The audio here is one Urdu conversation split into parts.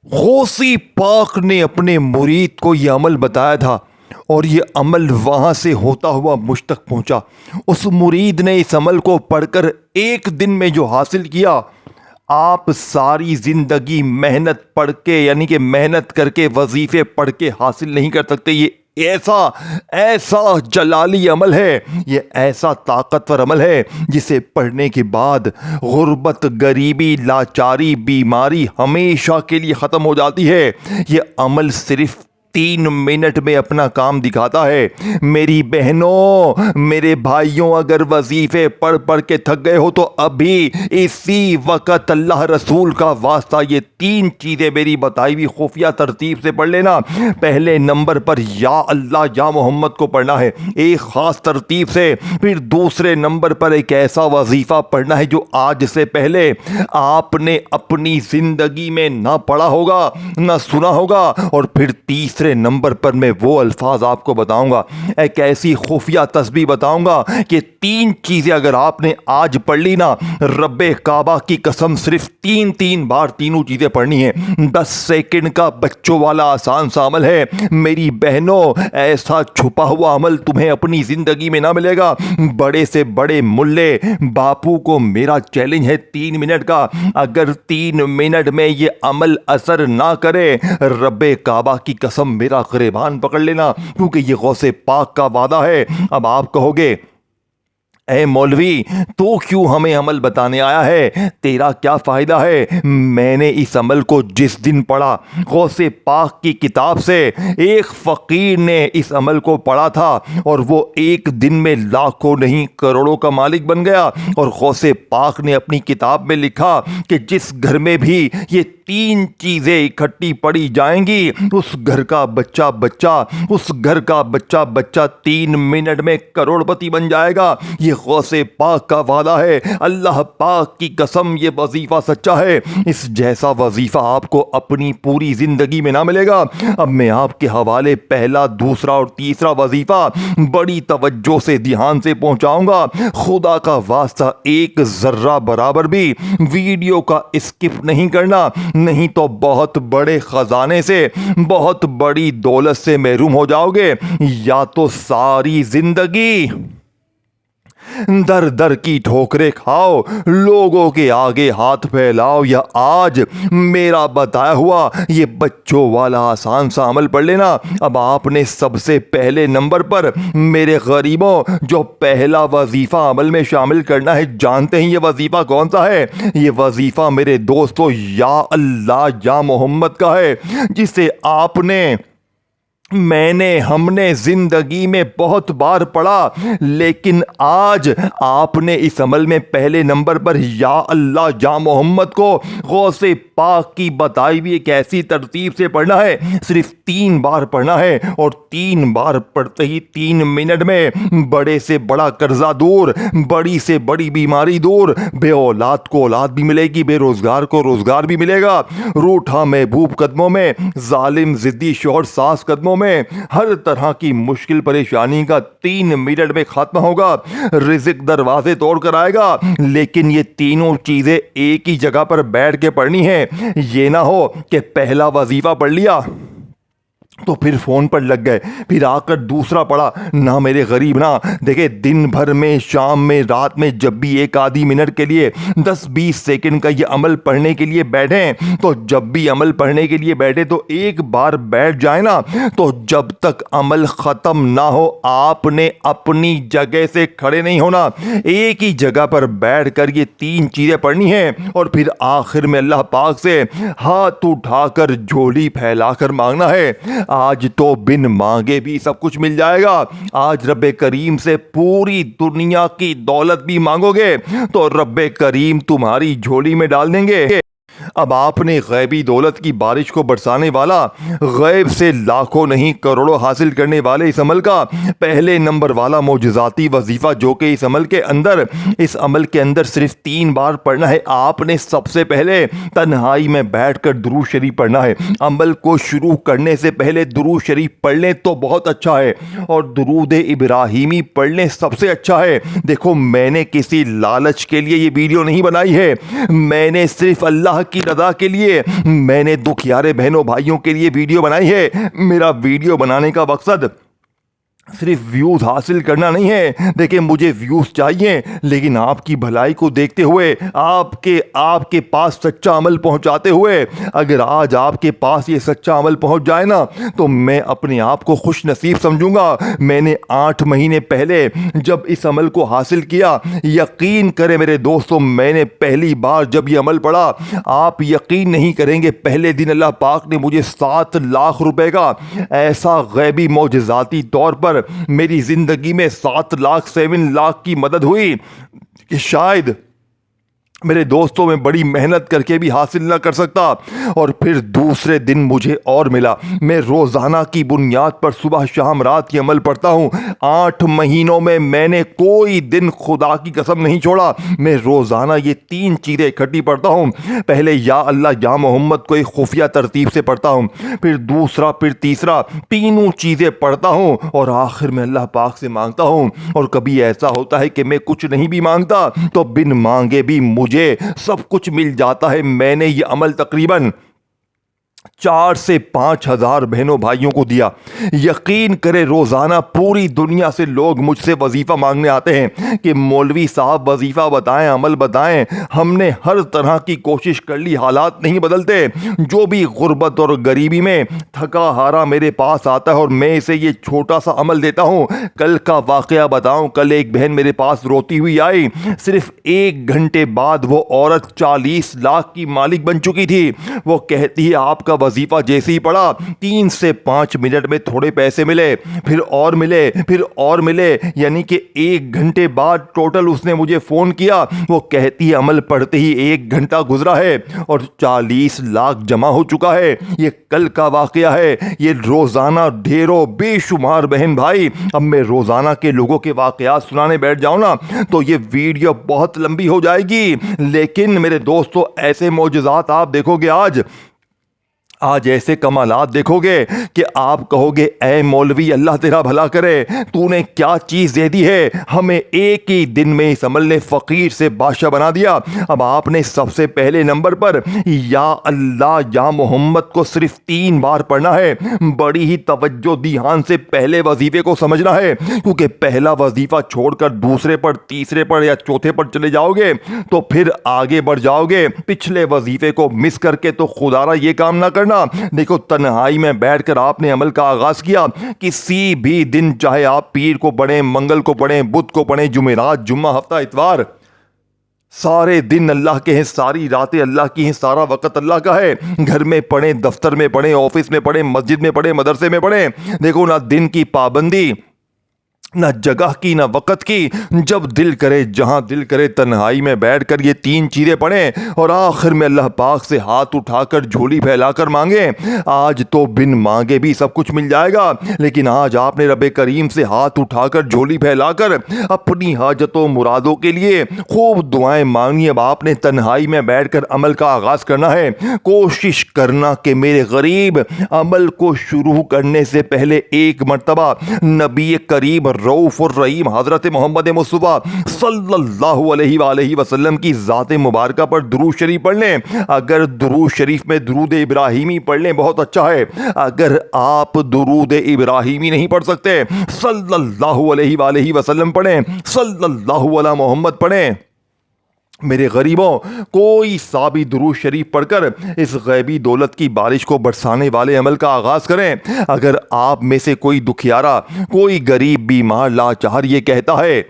غوثی پاک نے اپنے مرید کو یہ عمل بتایا تھا اور یہ عمل وہاں سے ہوتا ہوا مجھ تک پہنچا۔ اس مرید نے اس عمل کو پڑھ کر ایک دن میں جو حاصل کیا، آپ ساری زندگی محنت پڑھ کے یعنی کہ محنت کر کے وظیفے پڑھ کے حاصل نہیں کر سکتے۔ یہ ایسا جلالی عمل ہے، یہ ایسا طاقتور عمل ہے جسے پڑھنے کے بعد غربت، غریبی، لاچاری، بیماری ہمیشہ کے لیے ختم ہو جاتی ہے۔ یہ عمل صرف 3 منٹ میں اپنا کام دکھاتا ہے۔ میری بہنوں، میرے بھائیوں، اگر وظیفے پڑھ پڑھ کے تھک گئے ہو تو ابھی اسی وقت اللہ رسول کا واسطہ یہ 3 چیزیں میری بتائی ہوئی خفیہ ترتیب سے پڑھ لینا۔ پہلے نمبر پر یا اللہ یا محمد کو پڑھنا ہے ایک خاص ترتیب سے۔ پھر دوسرے نمبر پر ایک ایسا وظیفہ پڑھنا ہے جو آج سے پہلے آپ نے اپنی زندگی میں نہ پڑھا ہوگا نہ سنا ہوگا۔ اور پھر تیسرے نمبر پر میں وہ الفاظ آپ کو بتاؤں گا، ایک ایسی خفیہ تسبیح بتاؤں گا کہ 3 چیزیں اگر آپ نے آج پڑھ لی نا، رب کعبہ کی قسم صرف 3 بار تینوں چیزیں پڑھنی ہیں۔ 10 سیکنڈ کا بچوں والا آسان سا عمل ہے میری بہنوں، ایسا چھپا ہوا عمل تمہیں اپنی زندگی میں نہ ملے گا۔ بڑے سے بڑے ملے باپو کو میرا چیلنج ہے 3 منٹ کا، اگر 3 منٹ میں یہ عمل اثر نہ کرے، رب کعبہ کی قسم میرا گریبان پکڑ لینا، کیونکہ یہ غوث پاک کا وعدہ ہے۔ اب آپ کہو گے اے مولوی تو کیوں ہمیں عمل بتانے آیا ہے، تیرا کیا فائدہ ہے؟ میں نے اس عمل کو جس دن پڑھا، غوث پاک کی کتاب سے ایک فقیر نے اس عمل کو پڑھا تھا اور وہ ایک دن میں لاکھوں نہیں کروڑوں کا مالک بن گیا۔ اور غوث پاک نے اپنی کتاب میں لکھا کہ جس گھر میں بھی یہ 3 چیزیں اکٹھی پڑھی جائیں گی، اس گھر کا بچہ 3 منٹ میں کروڑ پتی بن جائے گا۔ یہ غوث پاک کا وعدہ ہے، اللہ پاک کی قسم یہ وظیفہ سچا ہے۔ اس جیسا وظیفہ آپ کو اپنی پوری زندگی میں نہ ملے گا۔ اب میں آپ کے حوالے پہلا، دوسرا اور تیسرا وظیفہ بڑی توجہ سے دھیان سے پہنچاؤں گا۔ خدا کا واسطہ ایک ذرہ برابر بھی ویڈیو کا اسکپ نہیں کرنا، نہیں تو بہت بڑے خزانے سے، بہت بڑی دولت سے محروم ہو جاؤ گے، یا تو ساری زندگی در در کی ٹھوکریں کھاؤ، لوگوں کے آگے ہاتھ پھیلاؤ، یا آج میرا بتایا ہوا یہ بچوں والا آسان سا عمل پڑھ لینا۔ اب آپ نے سب سے پہلے نمبر پر میرے غریبوں جو پہلا وظیفہ عمل میں شامل کرنا ہے، جانتے ہیں یہ وظیفہ کون سا ہے؟ یہ وظیفہ میرے دوستو یا اللہ یا محمد کا ہے، جسے ہم نے زندگی میں بہت بار پڑھا، لیکن آج آپ نے اس عمل میں پہلے نمبر پر یا اللہ یا محمد کو غوث پاک کی بتائی ہوئی ایک ایسی ترتیب سے پڑھنا ہے، صرف 3 بار پڑھنا ہے، اور 3 بار پڑھتے ہی 3 منٹ میں بڑے سے بڑا قرضہ دور، بڑی سے بڑی بیماری دور، بے اولاد کو اولاد بھی ملے گی، بے روزگار کو روزگار بھی ملے گا، روٹھا محبوب قدموں میں، ظالم ضدی شوہر ساس قدموں میں، ہر طرح کی مشکل پریشانی کا 3 منٹ میں خاتمہ ہوگا، رزق دروازے توڑ کر آئے گا۔ لیکن یہ تینوں چیزیں ایک ہی جگہ پر بیٹھ کے پڑھنی ہے، یہ نہ ہو کہ پہلا وظیفہ پڑھ لیا تو پھر فون پر لگ گئے، پھر آ کر دوسرا پڑھا۔ نہ میرے غریب نہ، دیکھیں دن بھر میں، شام میں، رات میں جب بھی ایک آدھی منٹ کے لیے 10-20 سیکنڈ کا یہ عمل پڑھنے کے لیے بیٹھیں، تو جب بھی عمل پڑھنے کے لیے بیٹھے تو ایک بار بیٹھ جائے نا، تو جب تک عمل ختم نہ ہو آپ نے اپنی جگہ سے کھڑے نہیں ہونا، ایک ہی جگہ پر بیٹھ کر یہ 3 چیزیں پڑھنی ہیں، اور پھر آخر میں اللہ پاک سے ہاتھ اٹھا کر جھولی پھیلا کر مانگنا ہے۔ آج تو بن مانگے بھی سب کچھ مل جائے گا۔ آج رب کریم سے پوری دنیا کی دولت بھی مانگو گے تو رب کریم تمہاری جھولی میں ڈال دیں گے۔ اب آپ نے غیبی دولت کی بارش کو برسانے والا، غیب سے لاکھوں نہیں کروڑوں حاصل کرنے والے اس عمل کا پہلے نمبر والا معجزاتی وظیفہ، جو کہ اس عمل کے اندر صرف 3 بار پڑھنا ہے، آپ نے سب سے پہلے تنہائی میں بیٹھ کر درود شریف پڑھنا ہے۔ عمل کو شروع کرنے سے پہلے درود شریف پڑھ لیں تو بہت اچھا ہے، اور درود ابراہیمی پڑھ لیں سب سے اچھا ہے۔ دیکھو میں نے کسی لالچ کے لیے یہ ویڈیو نہیں بنائی ہے، میں نے صرف اللہ کی رضا کے لیے میں نے دکھیارے بہنوں بھائیوں کے لیے ویڈیو بنائی ہے۔ میرا ویڈیو بنانے کا مقصد صرف ویوز حاصل کرنا نہیں ہے۔ دیکھیں مجھے ویوز چاہیے، لیکن آپ کی بھلائی کو دیکھتے ہوئے، آپ کے پاس سچا عمل پہنچاتے ہوئے، اگر آج آپ کے پاس یہ سچا عمل پہنچ جائے نا تو میں اپنے آپ کو خوش نصیب سمجھوں گا۔ میں نے 8 مہینے پہلے جب اس عمل کو حاصل کیا، یقین کریں میرے دوستوں، میں نے پہلی بار جب یہ عمل پڑھا، آپ یقین نہیں کریں گے، پہلے دن اللہ پاک نے مجھے 7 لاکھ روپے کا ایسا غیبی معجزاتی طور پر میری زندگی میں 7 لاکھ کی مدد ہوئی کہ شاید میرے دوستوں میں بڑی محنت کر کے بھی حاصل نہ کر سکتا۔ اور پھر دوسرے دن مجھے اور ملا۔ میں روزانہ کی بنیاد پر صبح شام رات یہ عمل پڑھتا ہوں۔ 8 مہینوں میں نے کوئی دن خدا کی قسم نہیں چھوڑا۔ میں روزانہ یہ 3 چیزیں اکٹھی پڑھتا ہوں۔ پہلے یا اللہ یا محمد کو ایک خفیہ ترتیب سے پڑھتا ہوں، پھر دوسرا، پھر تیسرا، تینوں چیزیں پڑھتا ہوں اور آخر میں اللہ پاک سے مانگتا ہوں۔ اور کبھی ایسا ہوتا ہے کہ میں کچھ نہیں بھی مانگتا تو بن مانگے بھی مجھے سب کچھ مل جاتا ہے۔ میں نے یہ عمل تقریباً 4 سے 5 ہزار بہنوں بھائیوں کو دیا۔ یقین کرے روزانہ پوری دنیا سے لوگ مجھ سے وظیفہ مانگنے آتے ہیں کہ مولوی صاحب وظیفہ بتائیں، عمل بتائیں۔ ہم نے ہر طرح کی کوشش کر لی، حالات نہیں بدلتے۔ جو بھی غربت اور غریبی میں تھکا ہارا میرے پاس آتا ہے اور میں اسے یہ چھوٹا سا عمل دیتا ہوں۔ کل کا واقعہ بتاؤں، کل ایک بہن میرے پاس روتی ہوئی آئی۔ صرف 1 گھنٹے بعد وہ عورت 40 لاکھ کی مالک بن چکی تھی۔ وہ کہتی ہے آپ کا وظیفہ جیسے ہی پڑا 3 سے 5 منٹ میں تھوڑے پیسے ملے، پھر اور ملے، پھر اور ملے، یعنی کہ 1 گھنٹے بعد ٹوٹل اس نے مجھے فون کیا۔ وہ کہتی ہے عمل پڑھتے ہی 1 گھنٹہ گزرا ہے اور 40 لاکھ جمع ہو چکا ہے۔ یہ کل کا واقعہ ہے۔ یہ روزانہ ڈھیروں بے شمار بہن بھائی، اب میں روزانہ کے لوگوں کے واقعات سنانے بیٹھ جاؤں نا تو یہ ویڈیو بہت لمبی ہو جائے گی، لیکن میرے دوستو ایسے معجزات آپ دیکھو گے آج ایسے کمالات دیکھو گے کہ آپ کہو گے اے مولوی اللہ تیرا بھلا کرے، تو نے کیا چیز دے دی ہے، ہمیں ایک ہی دن میں اس عمل نے فقیر سے بادشاہ بنا دیا۔ اب آپ نے سب سے پہلے نمبر پر یا اللہ یا محمد کو صرف 3 بار پڑھنا ہے۔ بڑی ہی توجہ دھیان سے پہلے وظیفے کو سمجھنا ہے، کیونکہ پہلا وظیفہ چھوڑ کر دوسرے پر، تیسرے پر یا چوتھے پر چلے جاؤ گے تو پھر آگے بڑھ جاؤ گے۔ پچھلے وظیفے کو مس کر کے تو خدا را یہ کام نہ کرنا۔ دیکھو تنہائی میں بیٹھ کر آپ نے عمل کا آغاز کیا، کسی بھی دن، چاہے آپ پیر کو پڑھیں، منگل کو پڑھیں، بدھ کو پڑھیں، جمعرات، جمعہ، ہفتہ، اتوار، سارے دن اللہ کے ہیں، ساری راتیں اللہ کی ہیں، سارا وقت اللہ کا ہے۔ گھر میں پڑھیں، دفتر میں پڑھیں، آفس میں پڑھیں، مسجد میں پڑھیں، مدرسے میں پڑھیں۔ دیکھو نہ دن کی پابندی، نہ جگہ کی، نہ وقت کی، جب دل کرے جہاں دل کرے تنہائی میں بیٹھ کر یہ 3 چیزیں پڑھیں اور آخر میں اللہ پاک سے ہاتھ اٹھا کر جھولی پھیلا کر مانگیں۔ آج تو بن مانگے بھی سب کچھ مل جائے گا، لیکن آج آپ نے رب کریم سے ہاتھ اٹھا کر جھولی پھیلا کر اپنی حاجتوں مرادوں کے لیے خوب دعائیں مانگنی۔ اب آپ نے تنہائی میں بیٹھ کر عمل کا آغاز کرنا ہے۔ کوشش کرنا کہ میرے غریب عمل کو شروع کرنے سے پہلے ایک مرتبہ نبی کریم رؤوف الرحیم حضرت محمد مصطفیٰ صلی اللہ علیہ وآلہ وسلم کی ذات مبارکہ پر درود شریف پڑھ لیں۔ اگر درود شریف میں درود ابراہیمی پڑھ لیں بہت اچھا ہے۔ اگر آپ درود ابراہیمی نہیں پڑھ سکتے، صلی اللہ علیہ وآلہ وسلم پڑھیں، صلی اللہ علی محمد پڑھیں۔ میرے غریبوں، کوئی سا بھی درود شریف پڑھ کر اس غیبی دولت کی بارش کو برسانے والے عمل کا آغاز کریں۔ اگر آپ میں سے کوئی دکھیارا، کوئی غریب، بیمار، لاچار یہ کہتا ہے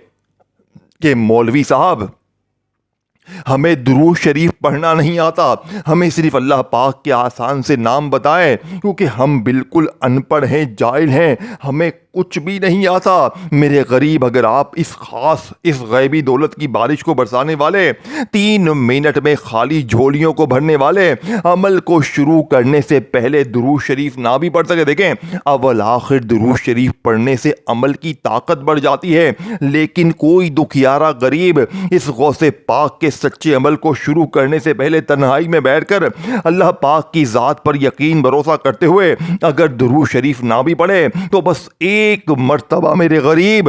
کہ مولوی صاحب ہمیں درود شریف پڑھنا نہیں آتا، ہمیں صرف اللہ پاک کے آسان سے نام بتائیں، کیونکہ ہم بالکل ان پڑھ ہیں، جاہل ہیں، ہمیں کچھ بھی نہیں آتا۔ میرے غریب، اگر آپ اس غیبی دولت کی بارش کو برسانے والے، 3 منٹ میں خالی جھولیوں کو بھرنے والے عمل کو شروع کرنے سے پہلے درود شریف نہ بھی پڑھ سکے، دیکھیں اول آخر درود شریف پڑھنے سے عمل کی طاقت بڑھ جاتی ہے، لیکن کوئی دکھیارا غریب اس غوث پاک کے سچے عمل کو شروع کرنے سے پہلے تنہائی میں بیٹھ کر اللہ پاک کی ذات پر یقین بھروسہ کرتے ہوئے اگر درود شریف نہ بھی پڑھے تو بس ایک مرتبہ میرے غریب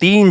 3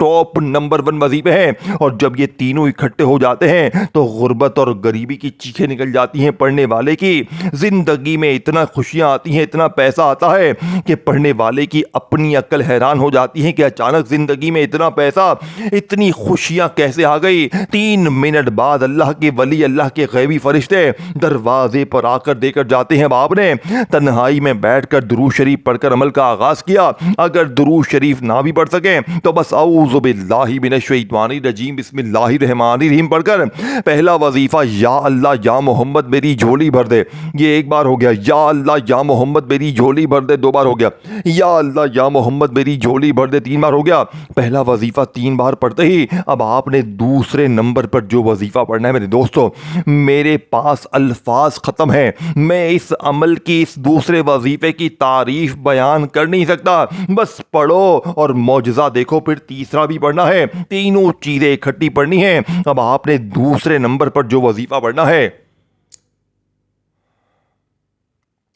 ٹاپ نمبر 1 وظیفے ہیں، اور جب یہ تینوں اکٹھے ہو جاتے ہیں تو غربت اور غریبی کی چیخیں نکل جاتی ہیں پڑھنے والے کی۔ زندگی میں اتنا خوشیاں آتی ہیں، اتنا پیسہ آتا ہے کہ پڑھنے والے کی اپنی عقل حیران ہو جاتی ہے کہ اچانک زندگی میں اتنا پیسہ، اتنی خوشیاں کیسے آ گئی۔ 3 منٹ بعد اللہ کے ولی، اللہ کے غیبی فرشتے دروازے پر آ کر دے کر جاتے ہیں۔ باپ نے تنہائی میں بیٹھ کر درود شریف پڑھ کر عمل کا آغاز کیا۔ اگر درود شریف نہ بھی پڑھ سکیں تو بس اعوذ باللہ من الشیطان الرجیم بسم اللہ الرحمن الرحیم پڑھ کر پہلا وظیفہ یا اللہ یا محمد میری جھولی بھر دے، یہ ایک بار ہو گیا۔ یا اللہ یا محمد میری جھولی بھر دے 2 بار ہو گیا۔ یا اللہ یا محمد میری جھولی بھر دے 3 بار ہو گیا۔ پہلا وظیفہ 3 بار پڑھتے ہی اب آپ نے دوسرے نمبر پر جو وظیفہ پڑھنا ہے میرے دوستو، میرے پاس الفاظ ختم ہیں، میں اس عمل کی، اس دوسرے وظیفے کی تعریف بیان کر نہیں سکتا۔ بس پڑھو اور معجزہ دیکھو۔ پھر تیسرا بھی پڑھنا ہے، تینوں چیزیں اکٹھی پڑھنی ہیں۔ اب آپ نے دوسرے نمبر پر جو وظیفہ پڑھنا ہے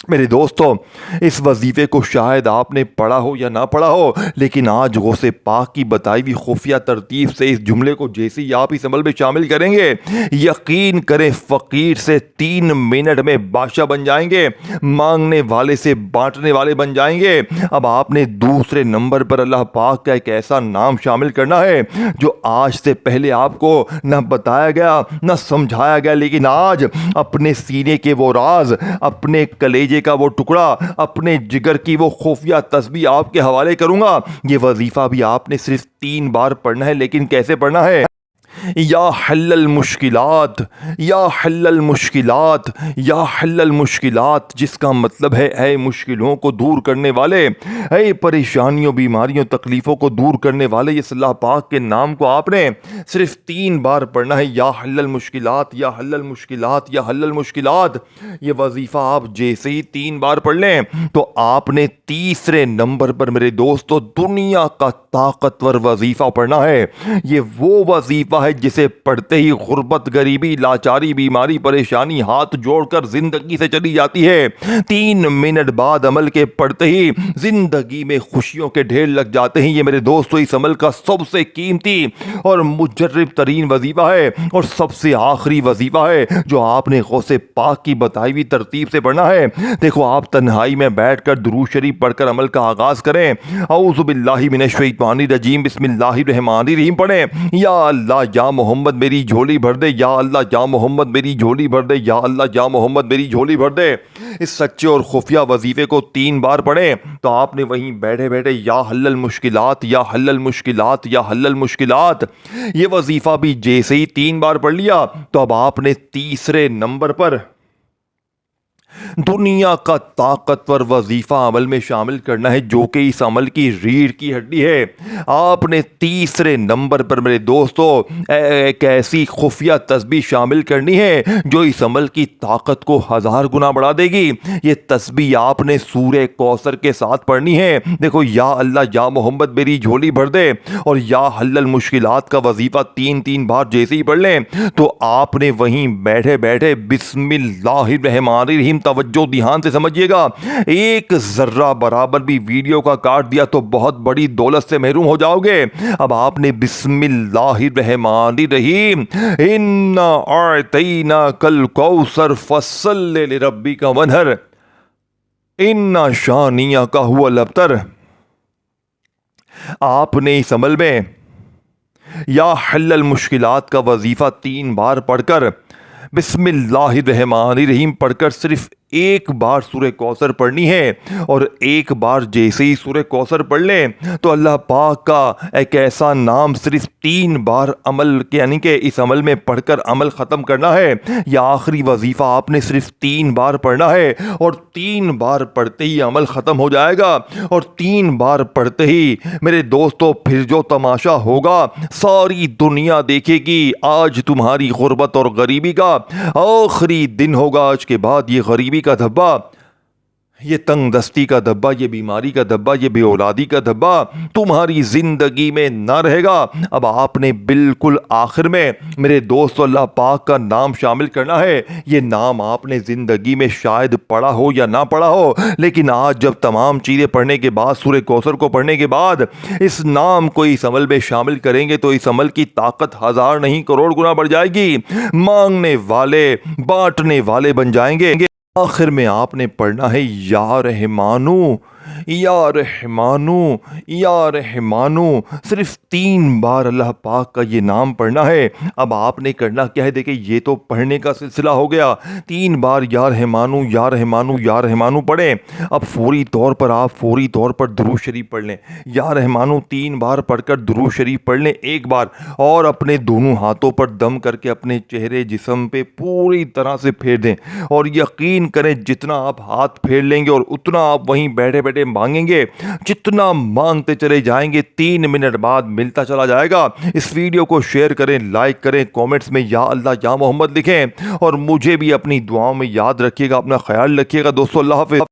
میرے دوستو، اس وظیفے کو شاید آپ نے پڑھا ہو یا نہ پڑھا ہو، لیکن آج غوث پاک کی بتائی ہوئی خفیہ ترتیب سے اس جملے کو جیسے ہی آپ اس عمل میں شامل کریں گے، یقین کریں فقیر سے 3 منٹ میں بادشاہ بن جائیں گے، مانگنے والے سے بانٹنے والے بن جائیں گے۔ اب آپ نے دوسرے نمبر پر اللہ پاک کا ایک ایسا نام شامل کرنا ہے جو آج سے پہلے آپ کو نہ بتایا گیا نہ سمجھایا گیا، لیکن آج اپنے سینے کے وہ راز، اپنے کلیجے کا وہ ٹکڑا، اپنے جگر کی وہ خفیہ تسبیح آپ کے حوالے کروں گا۔ یہ وظیفہ بھی آپ نے صرف 3 بار پڑھنا ہے، لیکن کیسے پڑھنا ہے؟ یا حل المشکلات، یا حل المشکلات، یا حل المشکلات، جس کا مطلب ہے اے مشکلوں کو دور کرنے والے، اے پریشانیوں، بیماریوں، تکلیفوں کو دور کرنے والے۔ یہ اللہ پاک کے نام کو آپ نے صرف 3 بار پڑھنا ہے، یا حل المشکلات، یا حل المشکلات، یا حل المشکلات۔ یہ وظیفہ آپ جیسے ہی 3 بار پڑھ لیں تو آپ نے تیسرے نمبر پر میرے دوستو دنیا کا طاقتور وظیفہ پڑھنا ہے۔ یہ وہ وظیفہ ہے جسے پڑھتے ہی غربت، غریبی، لاچاری، بیماری، پریشانی ہاتھ جوڑ کر زندگی سے چلی جاتی ہے۔ 3 منٹ بعد عمل کے پڑھتے ہی زندگی میں خوشیوں کے ڈھیر لگ جاتے ہیں۔ یہ میرے دوستو اس عمل کا سب سے قیمتی اور مجرب ترین وظیفہ ہے، اور سب سے آخری وظیفہ ہے جو آپ نے غوث پاک کی بتائی ہوئی ترتیب سے پڑھنا ہے۔ دیکھو، آپ تنہائی میں بیٹھ کر درود شریف پڑھ کر عمل کا آغاز کریں۔ اعوذ باللہ من الشیطان الرجیم بسم اللہ الرحمن الرحیم پڑھیں۔ یا اللہ یا محمد میری جھولی بھر دے، یا اللہ یا محمد میری جھولی بھر دے، یا اللہ یا محمد میری جھولی بھر دے۔ اس سچے اور خفیہ وظیفے کو 3 بار پڑھیں تو آپ نے وہیں بیٹھے بیٹھے یا حل المشکلات، یا حل المشکلات، یا حل المشکلات، یہ وظیفہ بھی جیسے ہی 3 بار پڑھ لیا تو اب آپ نے تیسرے نمبر پر دنیا کا طاقتور وظیفہ عمل میں شامل کرنا ہے، جو کہ اس عمل کی ریڑھ کی ہڈی ہے۔ آپ نے تیسرے نمبر پر میرے دوستو ایک ایسی خفیہ تسبیح شامل کرنی ہے جو اس عمل کی طاقت کو 1000 گنا بڑھا دے گی۔ یہ تسبیح آپ نے سورہ کوثر کے ساتھ پڑھنی ہے۔ دیکھو، یا اللہ یا محمد میری جھولی بھر دے اور یا حل المشکلات کا وظیفہ 3 بار جیسے ہی پڑھ لیں تو آپ نے وہیں بیٹھے بیٹھے بسم اللہ الرحمن الرحیم، توجہ دھیان سے سمجھیے گا، ایک ذرہ برابر بھی ویڈیو کا کاٹ دیا تو بہت بڑی دولت سے محروم ہو جاؤ گے۔ اب آپ نے بسم اللہ الرحمن الرحیم انا اعطیناک الکوثر فصل لربک وانحر انا شانیک هو الابتر، آپ نے اس عمل میں یا حل المشکلات کا وظیفہ 3 بار پڑھ کر بسم اللہ الرحمن الرحیم پڑھ کر صرف 1 بار سورہ کوثر پڑھنی ہے، اور 1 بار جیسے ہی سورہ کوثر پڑھ لیں تو اللہ پاک کا ایک ایسا نام صرف 3 بار عمل، یعنی کہ اس عمل میں پڑھ کر عمل ختم کرنا ہے۔ یہ آخری وظیفہ آپ نے صرف 3 بار پڑھنا ہے، اور 3 بار پڑھتے ہی عمل ختم ہو جائے گا، اور 3 بار پڑھتے ہی میرے دوستو پھر جو تماشا ہوگا ساری دنیا دیکھے گی۔ آج تمہاری غربت اور غریبی کا آخری دن ہوگا، آج کے بعد یہ غریبی کا دھبا یہ تنگ دستی کا دھبا، یہ بیماری کا دھبا، یہ بے اولادی کا دھبا تمہاری زندگی میں نہ رہے گا۔ اب آپ نے بالکل آخر میں میرے دوست اللہ پاک کا نام شامل کرنا ہے۔ یہ نام آپ نے زندگی میں شاید پڑھا ہو یا نہ پڑھا ہو، لیکن آج جب تمام چیزیں پڑھنے کے بعد، سورہ کوثر کو پڑھنے کے بعد اس نام کو اس عمل میں شامل کریں گے تو اس عمل کی طاقت 1000 نہیں کروڑ گنا بڑھ جائے گی۔ مانگنے والے بانٹنے والے بن جائیں گے۔ آخر میں آپ نے پڑھنا ہے یا رحمانو یا رحمانو یا رحمانو، صرف 3 بار اللہ پاک کا یہ نام پڑھنا ہے۔ اب آپ نے کرنا کیا ہے؟ دیکھیں یہ تو پڑھنے کا سلسلہ ہو گیا، 3 بار یا رحمانو یا رحمانو یا رحمانو پڑھیں۔ اب فوری طور پر درود شریف پڑھ لیں۔ یا رحمانو 3 بار پڑھ کر درود شریف پڑھ لیں ایک بار، اور اپنے دونوں ہاتھوں پر دم کر کے اپنے چہرے جسم پہ پوری طرح سے پھیر دیں، اور یقین کریں جتنا آپ ہاتھ پھیر لیں گے اور اتنا آپ وہیں بیٹھے بیٹھے مانگیں گے، جتنا مانگتے چلے جائیں گے 3 منٹ بعد ملتا چلا جائے گا۔ اس ویڈیو کو شیئر کریں، لائک کریں، کومنٹس میں یا اللہ یا محمد لکھیں، اور مجھے بھی اپنی دعاؤں میں یاد رکھیے گا۔ اپنا خیال رکھیے گا دوستو، اللہ حافظ۔